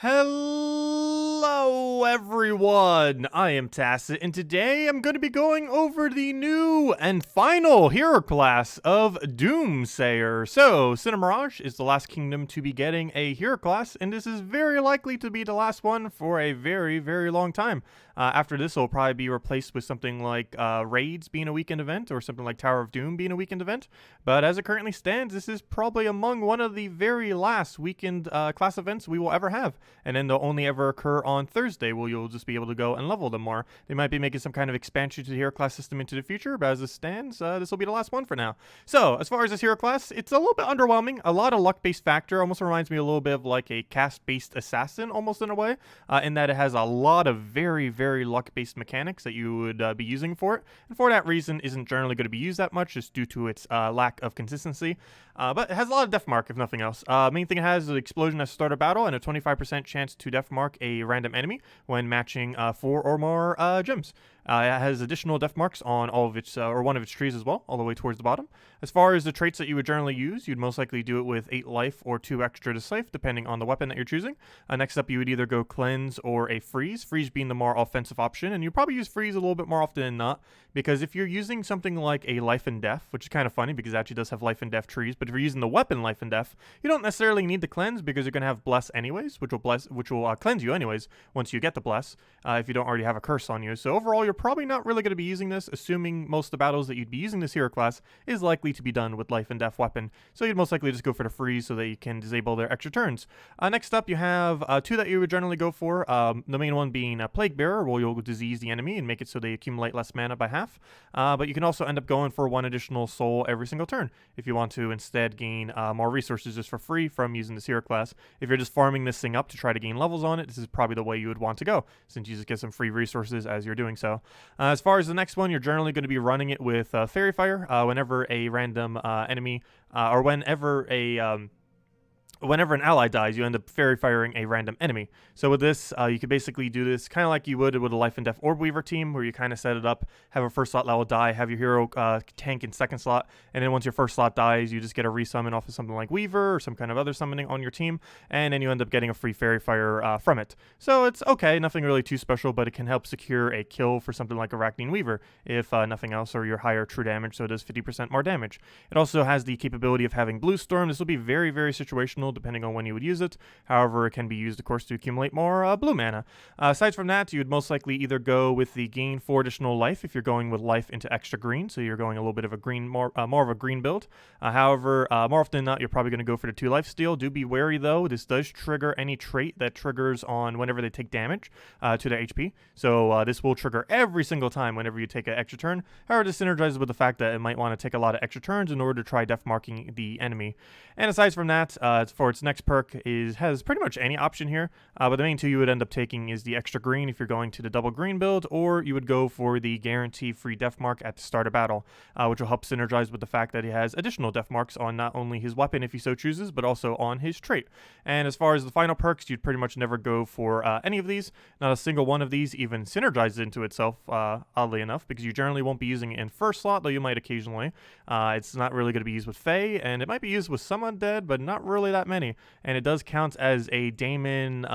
Hello everyone, I am Tacet, and today I'm going to be going over the new and final hero class of Doomsayer. So, Cinemirage is the last kingdom to be getting a hero class, and this is very likely to be the last one for a very, very long time. After this, it'll probably be replaced with something like Raids being a weekend event, or something like Tower of Doom being a weekend event. But as it currently stands, this is probably among one of the very last weekend class events we will ever have. And then they'll only ever occur on Thursday, where you'll just be able to go and level them more. They might be making some kind of expansion to the hero class system into the future, but as it stands, this will be the last one for now. So, as far as this hero class, it's a little bit underwhelming. A lot of luck-based factor, almost reminds me a little bit of like a cast-based assassin, almost in a way, in that it has a lot of very, very luck-based mechanics that you would be using for it, and for that reason isn't generally going to be used that much, just due to its lack of consistency. But it has a lot of death mark, if nothing else. Main thing it has is an explosion at start of battle and a 25% chance to death mark a random enemy when matching 4 or more gems. It has additional death marks on all of its, or one of its trees as well, all the way towards the bottom. As far as the traits that you would generally use, you'd most likely do it with 8 life or 2 extra to safe, depending on the weapon that you're choosing. Next up, you would either go cleanse or a freeze, freeze being the more offensive option, and you probably use freeze a little bit more often than not, because if you're using something like a life and death, which is kind of funny because it actually does have life and death trees, but if you're using the weapon life and death, you don't necessarily need the cleanse because you're going to have bless anyways, which will cleanse you anyways once you get the bless, if you don't already have a curse on you. So overall, you're probably not really going to be using this, assuming most of the battles that you'd be using this hero class is likely to be done with life and death weapon. So you'd most likely just go for the freeze so that you can disable their extra turns. Next up, you have 2 that you would generally go for. The main one being a Plague Bearer, where you'll disease the enemy and make it so they accumulate less mana by half. But you can also end up going for 1 additional soul every single turn if you want to instead gain more resources just for free from using this hero class. If you're just farming this thing up to try to gain levels on it, this is probably the way you would want to go, since you just get some free resources as you're doing so. As far as the next one, you're generally going to be running it with Fairy Fire whenever a random enemy, or whenever an ally dies, you end up fairy firing a random enemy. So with this, you could basically do this kind of like you would with a Life and Death Orb Weaver team, where you kind of set it up, have a first slot level die, have your hero tank in second slot, and then once your first slot dies, you just get a resummon off of something like Weaver or some kind of other summoning on your team, and then you end up getting a free fairy fire from it. So it's okay, nothing really too special, but it can help secure a kill for something like Arachnaean Weaver, if nothing else, or your higher true damage, so it does 50% more damage. It also has the capability of having Blue Storm. This will be very, very situational depending on when you would use it. However, it can be used, of course, to accumulate more blue mana. Aside from that, you would most likely either go with the gain 4 additional life if you're going with life into extra green, so you're going a little bit of a green, more of a green build. However, more often than not, you're probably going to go for the 2 life steal. Do be wary though, this does trigger any trait that triggers on whenever they take damage to their HP. So this will trigger every single time whenever you take an extra turn. However, this synergizes with the fact that it might want to take a lot of extra turns in order to try death marking the enemy. And aside from that, for its next perk has pretty much any option here, but the main 2 you would end up taking is the extra green if you're going to the double green build, or you would go for the guarantee free death mark at the start of battle, which will help synergize with the fact that he has additional death marks on not only his weapon if he so chooses, but also on his trait. And as far as the final perks, you'd pretty much never go for any of these. Not a single one of these even synergizes into itself, oddly enough, because you generally won't be using it in first slot, though you might occasionally. It's not really going to be used with Fae, and it might be used with some undead, but not really that many. And it does count as a daemon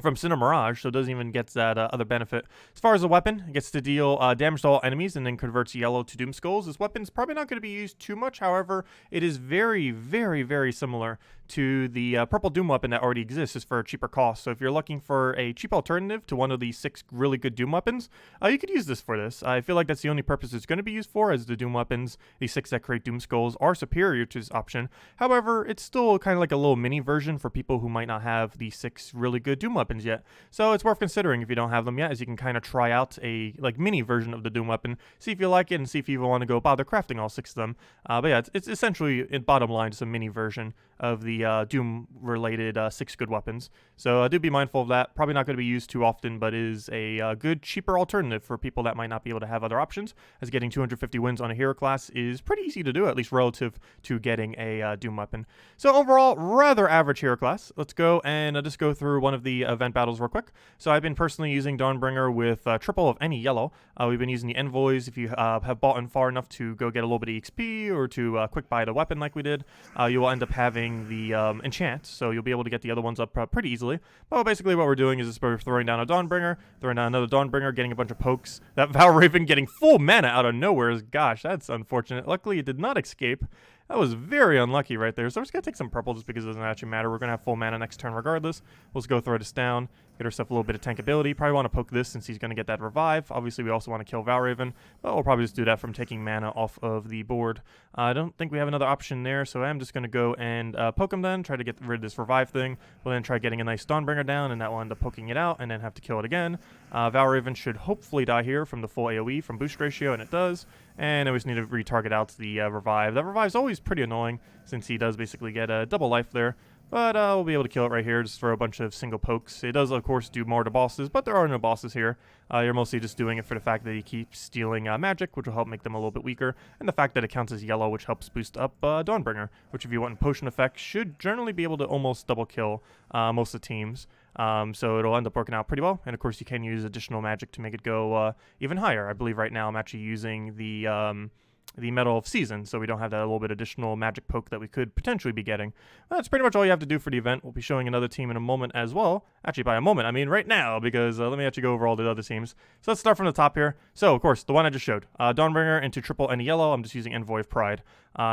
from Cinemirage, so it doesn't even get that other benefit. As far as the weapon, it gets to deal damage to all enemies and then converts yellow to Doom Skulls. This weapon's probably not going to be used too much, however, it is very, very, very similar to the purple Doom weapon that already exists, just for a cheaper cost. So if you're looking for a cheap alternative to one of the 6 really good Doom weapons, you could use this for this. I feel like that's the only purpose it's going to be used for, as the Doom weapons, the 6 that create Doom Skulls, are superior to this option. However, it's still kind of like a little mini version for people who might not have the 6 really good Doom weapons yet. So it's worth considering if you don't have them yet, as you can kind of try out a mini version of the Doom weapon, see if you like it, and see if you even want to go bother crafting all 6 of them. But yeah, it's essentially, in bottom line, just a mini version of the Doom-related 6 good weapons. So do be mindful of that. Probably not going to be used too often, but is a good, cheaper alternative for people that might not be able to have other options, as getting 250 wins on a hero class is pretty easy to do, at least relative to getting a Doom weapon. So overall, rather average hero class. Let's go and just go through one of the event battles real quick. So I've been personally using Dawnbringer with triple of any yellow. We've been using the Envoys. If you have bought in far enough to go get a little bit of XP, or to quick buy the weapon like we did, you will end up having the the enchant, so you'll be able to get the other ones up pretty easily. But basically what we're doing is we're throwing down a Dawnbringer, throwing down another Dawnbringer, getting a bunch of pokes. That Valraven getting full mana out of nowhere is, gosh, that's unfortunate. Luckily, it did not escape. That was very unlucky right there. So we're just going to take some purple just because it doesn't actually matter. We're going to have full mana next turn regardless. We'll just go throw this down, get ourselves a little bit of tankability. Probably want to poke this since he's going to get that revive. Obviously, we also want to kill Valraven, but we'll probably just do that from taking mana off of the board. I don't think we have another option there, so I'm just going to go and poke him then, try to get rid of this revive thing. We'll then try getting a nice Dawnbringer down, and that will end up poking it out, and then have to kill it again. Valraven should hopefully die here from the full AoE from boost ratio, and it does. And I just need to retarget out the revive. That revive's always pretty annoying since he does basically get a double life there. But we'll be able to kill it right here. Just throw a bunch of single pokes. It does, of course, do more to bosses, but there are no bosses here. You're mostly just doing it for the fact that he keeps stealing magic, which will help make them a little bit weaker, and the fact that it counts as yellow, which helps boost up Dawnbringer, which if you want potion effect, should generally be able to almost double kill most of the teams. So it'll end up working out pretty well. And of course, you can use additional magic to make it go even higher. I believe right now I'm actually using the Medal of Season, so we don't have that little bit additional magic poke that we could potentially be getting. That's pretty much all you have to do for the event. We'll be showing another team in a moment as well. Actually, by a moment, I mean right now, because let me actually go over all the other teams. So let's start from the top here. So, of course, the one I just showed. Dawnbringer into triple and yellow. I'm just using Envoy of Pride.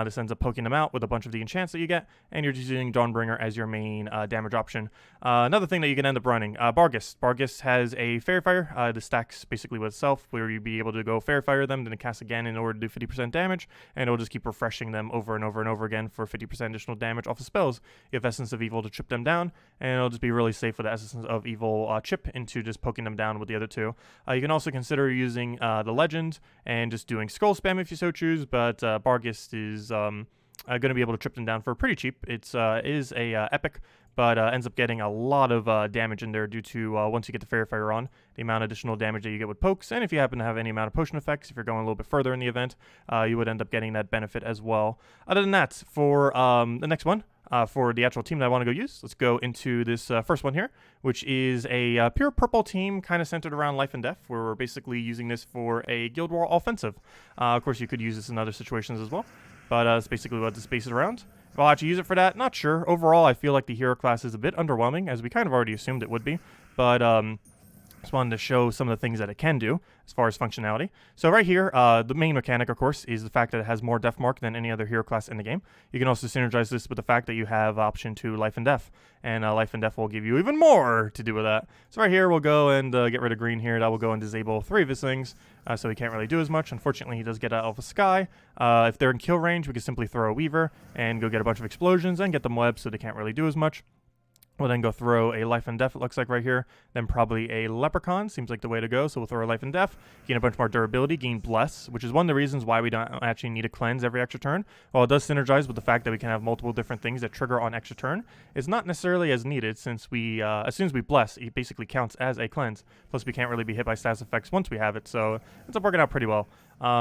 This ends up poking them out with a bunch of the enchants that you get, and you're just using Dawnbringer as your main damage option. Another thing that you can end up running, Barghast. Barghast has a Fairy Fire. This stacks basically with itself, where you'll be able to go Fairy Fire them, then cast again in order to do 50% damage, and it'll just keep refreshing them over and over and over again for 50% additional damage off of spells. You have Essence of Evil to chip them down, and it'll just be really safe with the Essence of Evil chip into just poking them down with the other two. You can also consider using the Legend and just doing Skull Spam if you so choose, but Barghast is going to be able to trip them down for pretty cheap. It's is a epic, but ends up getting a lot of damage in there due to once you get the Fairy Fire on, the amount of additional damage that you get with pokes, and if you happen to have any amount of potion effects, if you're going a little bit further in the event, you would end up getting that benefit as well. Other than that, for the next one, for the actual team that I want to go use, let's go into this first one here, which is a pure purple team kind of centered around life and death, where we're basically using this for a Guild War offensive. Of course, you could use this in other situations as well, but that's basically what this base is around. If I'll actually use it for that, not sure. Overall, I feel like the hero class is a bit underwhelming, as we kind of already assumed it would be, but just wanted to show some of the things that it can do as far as functionality. So right here, the main mechanic, of course, is the fact that it has more Death Mark than any other hero class in the game. You can also synergize this with the fact that you have option to Life and Death, and Life and Death will give you even more to do with that. So right here, we'll go and get rid of green here. That will go and disable 3 of his things, so he can't really do as much. Unfortunately, he does get out of the sky. If they're in kill range, we can simply throw a Weaver and go get a bunch of explosions and get them webbed, so they can't really do as much. We'll then go throw a Life and Death, it looks like right here. Then probably a Leprechaun, seems like the way to go. So we'll throw a Life and Death, gain a bunch more durability, gain Bless, which is one of the reasons why we don't actually need to cleanse every extra turn. While it does synergize with the fact that we can have multiple different things that trigger on extra turn, it's not necessarily as needed since we, as soon as we Bless, it basically counts as a cleanse. Plus we can't really be hit by status effects once we have it, so it ends up working out pretty well.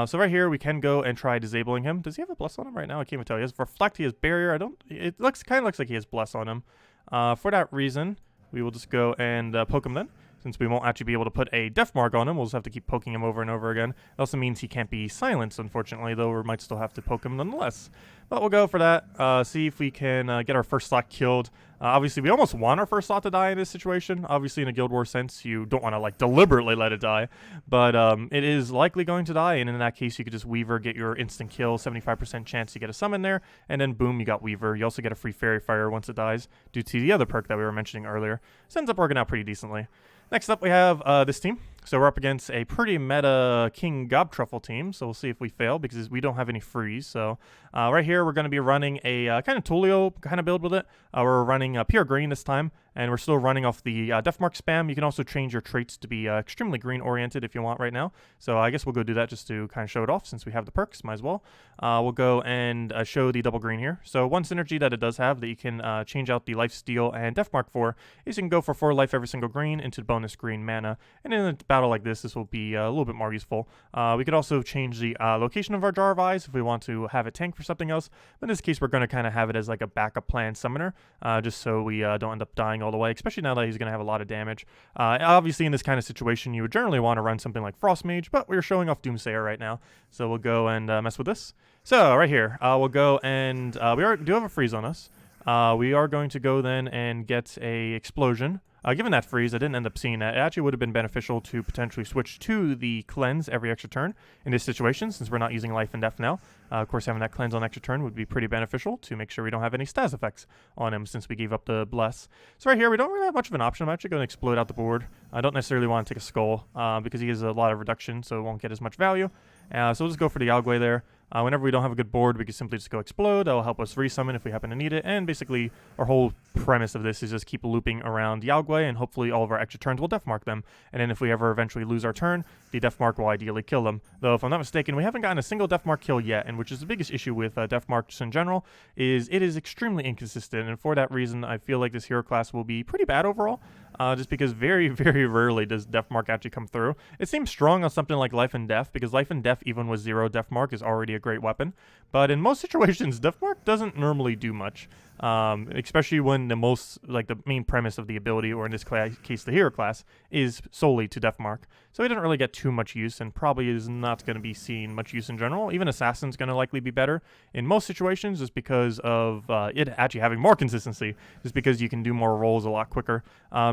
So right here, we can go and try disabling him. Does he have a Bless on him right now? I can't even tell. He has Reflect, he has Barrier. It kind of looks like he has Bless on him. For that reason, we will just go and poke him then. Since we won't actually be able to put a Death Mark on him, we'll just have to keep poking him over and over again. It also means he can't be silenced, unfortunately, though we might still have to poke him nonetheless. But we'll go for that, see if we can get our first slot killed. Obviously, we almost want our first slot to die in this situation. Obviously, in a Guild War sense, you don't want to, like, deliberately let it die. But it is likely going to die, and in that case, you could just Weaver, get your instant kill, 75% chance you get a summon there, and then boom, you got Weaver. You also get a free Fairy Fire once it dies, due to the other perk that we were mentioning earlier. So it ends up working out pretty decently. Next up, we have this team. So we're up against a pretty meta King Gobtruffle team. So we'll see if we fail because we don't have any freeze. So right here, we're going to be running a kind of Tuliao kind of build with it. We're running pure green this time, and we're still running off the Death Mark spam. You can also change your traits to be extremely green oriented if you want right now. So I guess we'll go do that just to kind of show it off since we have the perks. Might as well. We'll go and show the double green here. So one synergy that it does have that you can change out the life steal and Death Mark for is you can go for 4 life every single green into bonus green mana. And in a battle like this will be a little bit more useful. We could also change the location of our Jar of Eyes if we want to have it tank for something else. But in this case, we're going to kind of have it as like a backup plan summoner, just so we don't end up dying all the way, especially now that he's going to have a lot of damage. Obviously, in this kind of situation, you would generally want to run something like Frost Mage, but we're showing off Doomsayer right now. So we'll go and mess with this. So right here, we'll go and we do have a freeze on us. We are going to go then and get a explosion. Given that freeze, I didn't end up seeing that. It actually would have been beneficial to potentially switch to the cleanse every extra turn in this situation, since we're not using life and death now. Of course, having that cleanse on extra turn would be pretty beneficial to make sure we don't have any stas effects on him, since we gave up the bless. So right here, we don't really have much of an option. I'm actually going to explode out the board. I don't necessarily want to take a skull because he has a lot of reduction, so it won't get as much value. So we'll just go for the Guai there. Whenever we don't have a good board, we can simply just go explode. That will help us resummon if we happen to need it. And basically, our whole premise of this is just keep looping around Guai, and hopefully all of our extra turns will death mark them. And then if we ever eventually lose our turn, the death mark will ideally kill them. Though, if I'm not mistaken, we haven't gotten a single death mark kill yet, and which is the biggest issue with death marks in general, is it is extremely inconsistent. And for that reason, I feel like this hero class will be pretty bad overall. Just because very, very rarely does death mark actually come through. It seems strong on something like life and death, because life and death, even with 0 death mark, is already a great weapon. But in most situations, death mark doesn't normally do much. Especially when the main premise of the ability, or in this case the hero class, is solely to death mark. So it doesn't really get too much use, and probably is not going to be seeing much use in general. Even Assassin's going to likely be better in most situations, just because of it actually having more consistency, just because you can do more rolls a lot quicker.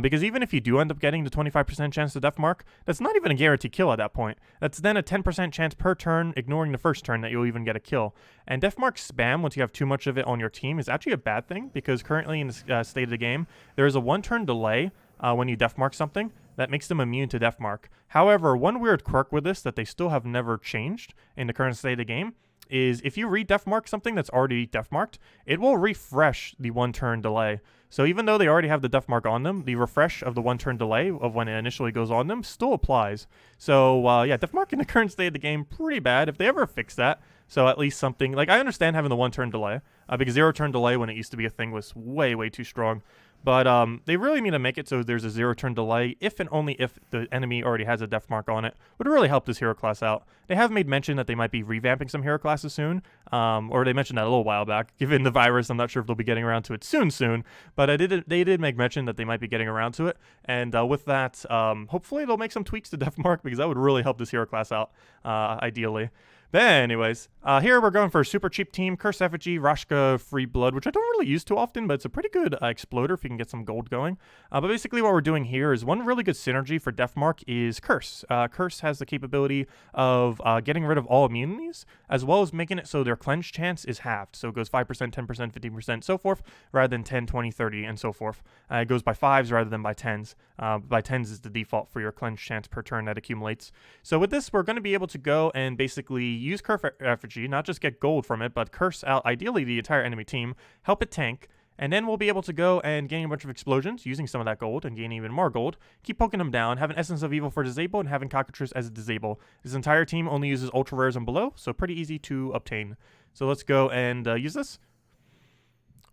Because even if you do end up getting the 25% chance to death mark, that's not even a guaranteed kill at that point. That's then a 10% chance per turn, ignoring the first turn, that you'll even get a kill. And death mark spam, once you have too much of it on your team, is actually a bad thing, because currently in the state of the game, there is a 1-turn delay when you death mark something that makes them immune to death mark. However, one weird quirk with this that they still have never changed in the current state of the game is if you re-death mark something that's already death marked, it will refresh the 1-turn delay. So even though they already have the death mark on them, the refresh of the 1-turn delay of when it initially goes on them still applies. So yeah, death mark in the current state of the game, pretty bad. If they ever fix that, so at least something, like I understand having the 1-turn delay, because 0-turn delay when it used to be a thing was way, way too strong. But they really need to make it so there's a 0-turn delay if and only if the enemy already has a death mark on it. Would really help this hero class out. They have made mention that they might be revamping some hero classes soon, or they mentioned that a little while back. Given the virus, I'm not sure if they'll be getting around to it soon. But they did make mention that they might be getting around to it. And with that, hopefully they'll make some tweaks to death mark, because that would really help this hero class out, ideally. But anyways, here we're going for a super cheap team. Curse Effigy, Raksha, Free Blood, which I don't really use too often, but it's a pretty good exploder if you can get some gold going. But basically what we're doing here is one really good synergy for Deathmark is Curse. Curse has the capability of getting rid of all immunities, as well as making it so their cleanse chance is halved. So it goes 5%, 10%, 15%, so forth, rather than 10, 20, 30, and so forth. It goes by 5s rather than by 10s. By 10s is the default for your cleanse chance per turn that accumulates. So with this, we're going to be able to go and basically use Curse Effigy, not just get gold from it, but curse out ideally the entire enemy team, help it tank, and then we'll be able to go and gain a bunch of explosions using some of that gold and gain even more gold, keep poking them down, having Essence of Evil for disable, and having Cockatrice as a disable. This entire team only uses ultra rares and below, so pretty easy to obtain. So let's go and use this.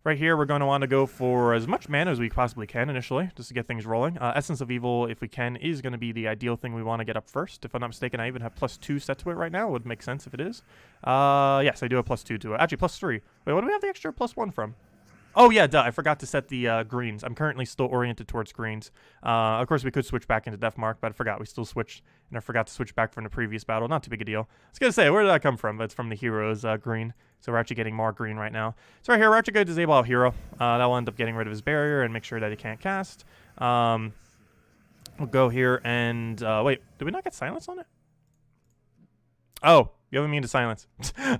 Right here, we're going to want to go for as much mana as we possibly can initially, just to get things rolling. Essence of Evil, if we can, is going to be the ideal thing we want to get up first. If I'm not mistaken, I even have +2 set to it right now. It would make sense if it is. Yes, I do have +2 to it. Actually, +3. Wait, what do we have the extra +1 from? Oh, yeah, duh. I forgot to set the greens. I'm currently still oriented towards greens. Of course, we could switch back into Deathmark, but I forgot. We still switched, and I forgot to switch back from the previous battle. Not too big a deal. I was going to say, where did that come from? But it's from the hero's green. So we're actually getting more green right now. So right here, we're actually going to disable our hero. That will end up getting rid of his barrier and make sure that he can't cast. We'll go here and... wait, did we not get silence on it? Oh, you have immune to silence.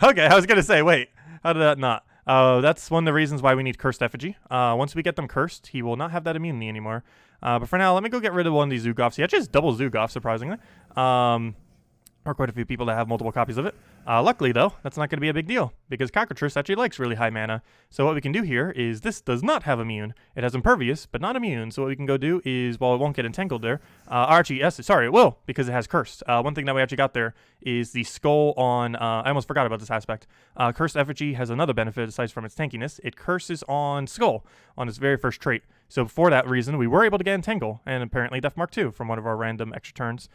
Okay, I was going to say, wait, how did that not? That's one of the reasons why we need Cursed Effigy. Once we get them cursed, he will not have that immunity anymore. But for now, let me go get rid of one of these Zugoffs. He actually has double Zugoff, surprisingly. Or quite a few people that have multiple copies of it. Luckily, though, that's not going to be a big deal, because Cockatrice actually likes really high mana. So what we can do here is this does not have immune. It has impervious, but not immune. So what we can go do is, well, it won't get entangled there. Actually, yes, sorry, it will, because it has Cursed. One thing that we actually got there is the skull on, I almost forgot about this aspect. Cursed Effigy has another benefit aside from its tankiness. It curses on Skull, on its very first trait. So for that reason, we were able to get Entangle, and apparently Deathmark too, from one of our random extra turns.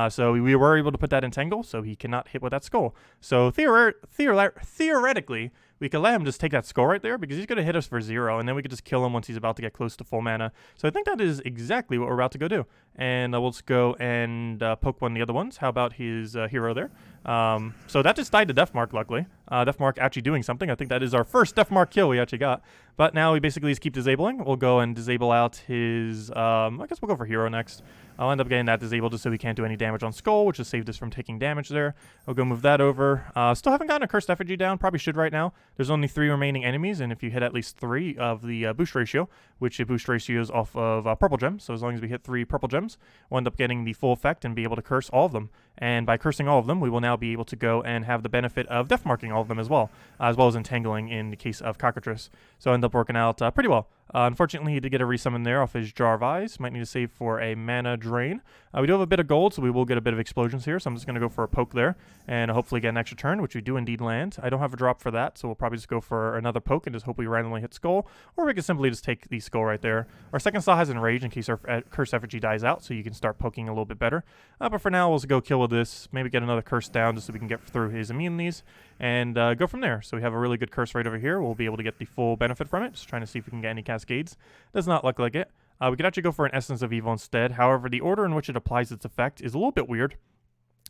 So we were able to put that Entangle, so he cannot hit with that skull. So theoretically, we could let him just take that skull right there, because he's going to hit us for 0, and then we could just kill him once he's about to get close to full mana. So I think that is exactly what we're about to go do. And we'll just go and poke one of the other ones. How about his hero there? So that just died to Deathmark, luckily. Deathmark actually doing something. I think that is our first Deathmark kill we actually got. But now we basically just keep disabling. We'll go and disable out his, I guess we'll go for Hero next. I'll end up getting that disabled just so we can't do any damage on Skull, which has saved us from taking damage there. I'll go move that over. Still haven't gotten a Cursed Effigy down. Probably should right now. There's only 3 remaining enemies, and if you hit at least 3 of the boost ratio, which the boost ratio is off of purple gems, so as long as we hit 3 purple gems, we'll end up getting the full effect and be able to curse all of them. And by cursing all of them, we will now be able to go and have the benefit of death marking all of them as well as entangling in the case of Cockatrice. So end up working out pretty well. Unfortunately, he did get a resummon there off his Jar of Eyes. Might need to save for a mana drain. We do have a bit of gold, so we will get a bit of explosions here. So I'm just going to go for a poke there and hopefully get an extra turn, which we do indeed land. I don't have a drop for that, so we'll probably just go for another poke and just hope we randomly hit Skull. Or we can simply just take the Skull right there. Our second slot has Enrage in case our Curse Effigy dies out, so you can start poking a little bit better. But for now, we'll just go kill with this. Maybe get another Curse down just so we can get through his immunities and go from there. So we have a really good Curse right over here. We'll be able to get the full benefit from it. Just trying to see if we can get any Cascades. Does not look like it. We could actually go for an Essence of Evil instead. However, the order in which it applies its effect is a little bit weird.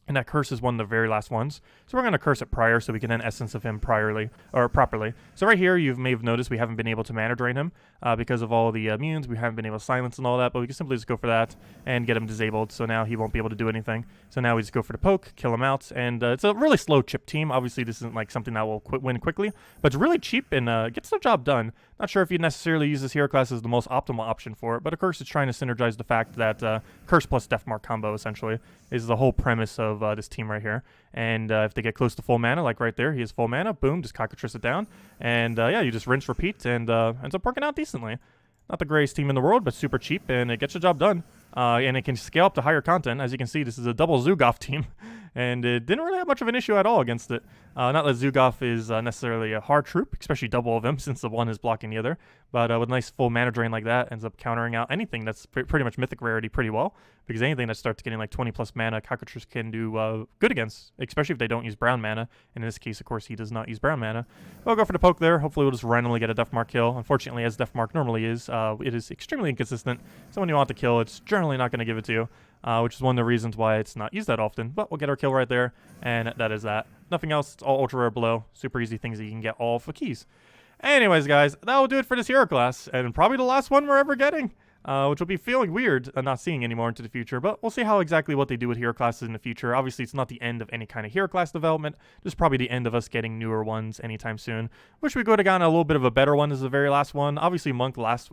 And that curse is one of the very last ones. So we're going to curse it prior so we can then essence of him properly. So right here, you may have noticed we haven't been able to mana drain him because of all the immunes. We haven't been able to silence and all that, but we can simply just go for that and get him disabled. So now he won't be able to do anything. So now we just go for the poke, kill him out. And it's a really slow chip team. Obviously, this isn't like something that will win quickly, but it's really cheap and gets the job done. Not sure if you'd necessarily use this hero class as the most optimal option for it, but of course it's trying to synergize the fact that Curse plus Deathmark combo essentially is the whole premise of this team right here. And if they get close to full mana, like right there, he has full mana, boom, just Cockatrice it down. And yeah, you just rinse, repeat, and ends up working out decently. Not the greatest team in the world, but super cheap, and it gets the job done. And it can scale up to higher content. As you can see, this is a double Zugoff team, and it didn't really have much of an issue at all against it. Not that Zugoff is necessarily a hard troop, especially double of them, since the one is blocking the other. But with a nice full mana drain like that, ends up countering out anything that's pretty much mythic rarity pretty well. Because anything that starts getting like 20 plus mana, Cockatrice can do good against, especially if they don't use brown mana. And in this case, of course, he does not use brown mana. We'll go for the poke there. Hopefully, we'll just randomly get a Deathmark kill. Unfortunately, as Deathmark normally is, it is extremely inconsistent. So when you want to kill, it's generally not going to give it to you. Which is one of the reasons why it's not used that often. But we'll get our kill right there, and that is that. Nothing else. It's all ultra rare below. Super easy things that you can get all for keys. Anyways, guys, that will do it for this hero class, and probably the last one we're ever getting. Which will be feeling weird not seeing anymore into the future, but we'll see how exactly what they do with hero classes in the future. Obviously, it's not the end of any kind of hero class development, just probably the end of us getting newer ones anytime soon. Wish we could have gotten a little bit of a better one as the very last one. Obviously, Monk last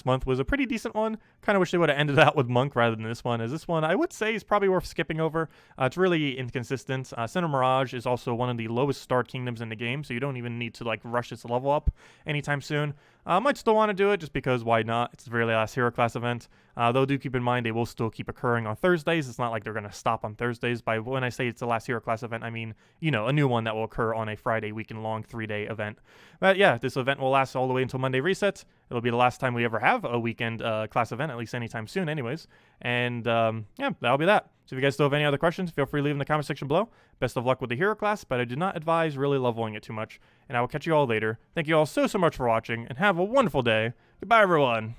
month was a pretty decent one. Kind of wish they would have ended out with Monk rather than this one, as this one I would say is probably worth skipping over. It's really inconsistent. Cinder Mirage is also one of the lowest starred kingdoms in the game, so you don't even need to like rush its level up anytime soon. Might still want to do it just because why not? It's the very last hero class event. Though do keep in mind they will still keep occurring on Thursdays. It's not like they're going to stop on Thursdays. By when I say it's the last hero class event, I mean, you know, a new one that will occur on a Friday weekend-long 3-day event. But yeah, this event will last all the way until Monday reset. It'll be the last time we ever have a weekend class event, at least anytime soon anyways. And yeah, that'll be that. So if you guys still have any other questions, feel free to leave in the comment section below. Best of luck with the hero class, but I do not advise really leveling it too much. And I will catch you all later. Thank you all so much for watching, and have a wonderful day. Goodbye, everyone.